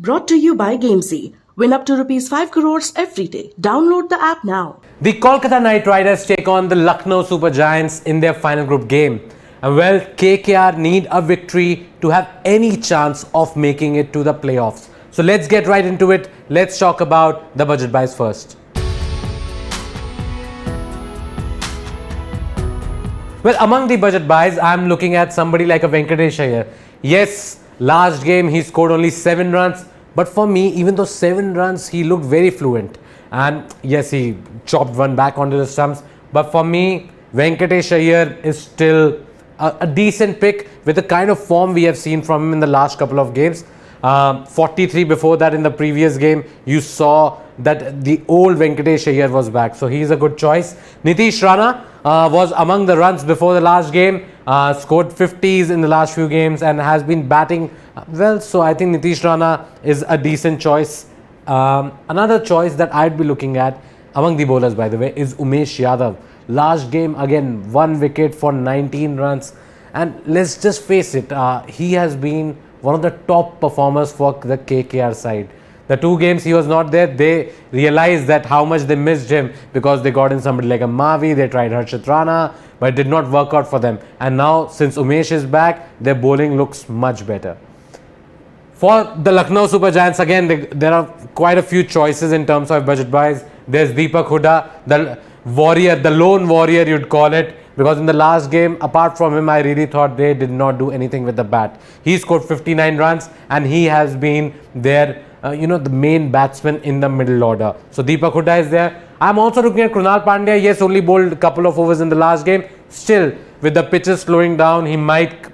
Brought to you by Gamezy. Win up to rupees 5 crores every day. Download the app now. The Kolkata Knight Riders take on the Lucknow Super Giants in their final group game. And well, KKR need a victory to have any chance of making it to the playoffs. So let's get right into it. Let's talk about the budget buys first. Well, among the budget buys, I'm looking at somebody like a Venkatesh Iyer. Yes, last game he scored only 7 runs. But for me, even though 7 runs, he looked very fluent. And yes, he chopped one back onto the stumps. But for me, Venkatesh Iyer is still a decent pick with the kind of form we have seen from him in the last couple of games. 43 before that in the previous game, you saw that the old Venkatesh Iyer was back. So he's a good choice. Nitish Rana was among the runs before the last game, scored 50s in the last few games and has been batting well. So I think Nitish Rana is a decent choice. Another choice that I'd be looking at among the bowlers, by the way, is Umesh Yadav. Last game, again, 1 wicket for 19 runs. And let's just face it, he has been one of the top performers for the KKR side. The 2 games he was not there, they realized that how much they missed him because they got in somebody like a Mavi, they tried Harshit Rana, but it did not work out for them. And now, since Umesh is back, their bowling looks much better. For the Lucknow Super Giants, again, there are quite a few choices in terms of budget buys. There's Deepak Hooda, the warrior, the lone warrior you'd call it, because in the last game, apart from him, I really thought they did not do anything with the bat. He scored 59 runs and he has been their, the main batsman in the middle order. So Deepak Hooda is there. I'm also looking at Krunal Pandya. Yes, only bowled a couple of overs in the last game. Still, with the pitches slowing down, he might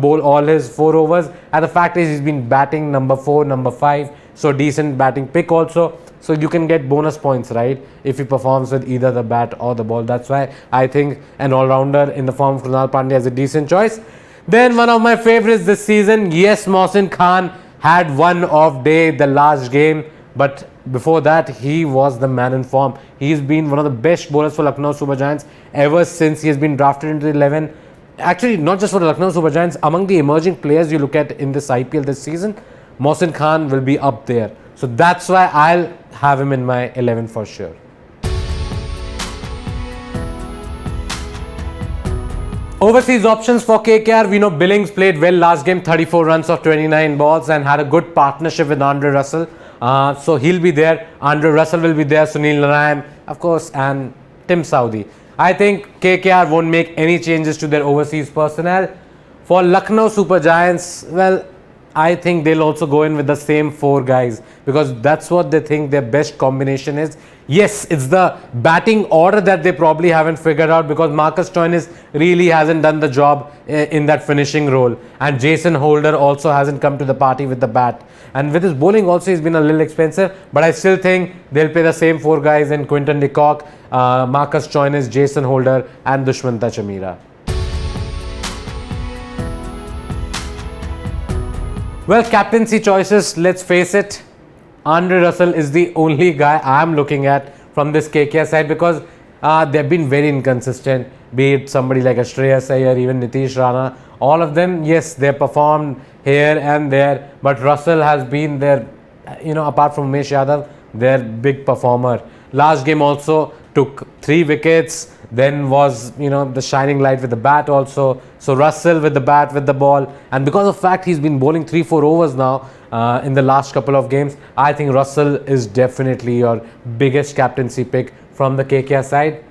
bowl all his 4 overs. And the fact is, he's been batting number 4, number 5. So decent batting pick also. So you can get bonus points, right, if he performs with either the bat or the ball. That's why I think an all-rounder in the form of Krunal Pandya is a decent choice. Then one of my favorites this season, yes, Mohsin Khan had one off day the last game. But before that, he was the man in form. He's been one of the best bowlers for Lucknow Super Giants ever since he has been drafted into the 11. Actually, not just for the Lucknow Super Giants, among the emerging players you look at in this IPL this season, Mohsin Khan will be up there. So that's why I'll have him in my 11 for sure. Overseas options for KKR, we know Billings played well last game, 34 runs of 29 balls and had a good partnership with Andre Russell. So he'll be there. Andre Russell will be there, Sunil Narayan, of course, and Tim Saudi. I think KKR won't make any changes to their overseas personnel. For Lucknow Super Giants, well, I think they'll also go in with the same 4 guys because that's what they think their best combination is. Yes, it's the batting order that they probably haven't figured out because Marcus Stoinis really hasn't done the job in that finishing role. And Jason Holder also hasn't come to the party with the bat. And with his bowling also, he's been a little expensive. But I still think they'll play the same 4 guys in Quinton de Kock, Marcus Stoinis, Jason Holder and Dushmantha Chameera. Well, captaincy choices, let's face it, Andre Russell is the only guy I'm looking at from this KKR side because they've been very inconsistent, be it somebody like Shreyas Iyer, even Nitish Rana. All of them, yes, they performed here and there, but Russell has been their, apart from Umesh Yadav, their big performer. Last game also took 3 wickets, then was, the shining light with the bat also. So Russell with the bat, with the ball. And because of the fact he's been bowling 3-4 overs now in the last couple of games, I think Russell is definitely your biggest captaincy pick from the KKR side.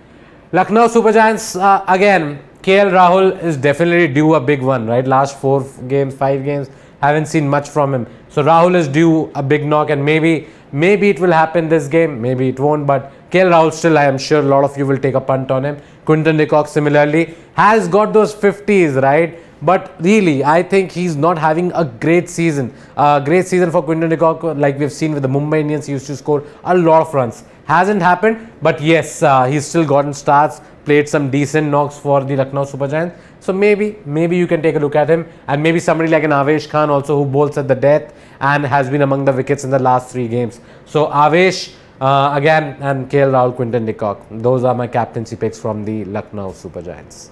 Lucknow Super Giants, again, KL Rahul is definitely due a big one, right? Last 4 games, 5 games, haven't seen much from him. So Rahul is due a big knock and maybe it will happen this game, maybe it won't, but KL Rahul still, I am sure a lot of you will take a punt on him. Quinton de Kock similarly has got those 50s, right? But really, I think he's not having a great season. A great season for Quinton de Kock, like we've seen with the Mumbai Indians, he used to score a lot of runs. Hasn't happened, but yes, he's still gotten starts, played some decent knocks for the Lucknow Super Giants. So maybe you can take a look at him, and maybe somebody like an Avesh Khan also who bowls at the death and has been among the wickets in the last 3 games. So Avesh again and KL Rahul, Quinton de Kock. Those are my captaincy picks from the Lucknow Super Giants.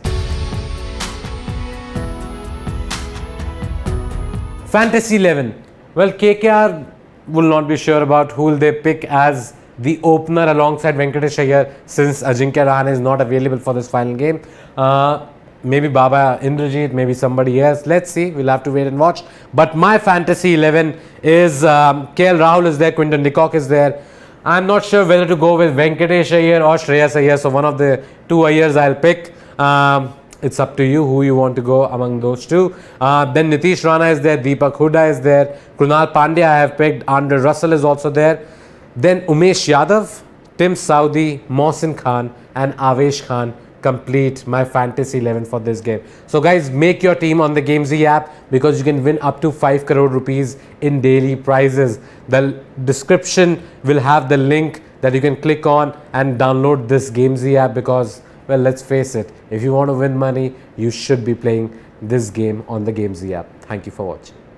Fantasy 11. Well, KKR will not be sure about who will they pick as the opener alongside Venkatesh Iyer, since Ajinkya Rahane is not available for this final game. Maybe Baba Indrajit, maybe somebody else. Let's see. We'll have to wait and watch. But my fantasy 11 is KL Rahul is there, Quinton de Kock is there. I'm not sure whether to go with Venkatesh Iyer or Shreyas Iyer. So one of the two Iyers I'll pick. It's up to you who you want to go among those two. Then Nitish Rana is there, Deepak Hooda is there, Krunal Pandya I have picked, Andre Russell is also there. Then Umesh Yadav, Tim Saudi, Mohsin Khan and Avesh Khan complete my fantasy 11 for this game. So guys, make your team on the Gamezy app, because you can win up to 5 crore rupees in daily prizes. The description will have the link that you can click on and download this Gamezy app, because, well, let's face it, if you want to win money, you should be playing this game on the Gamezy app. Thank you for watching.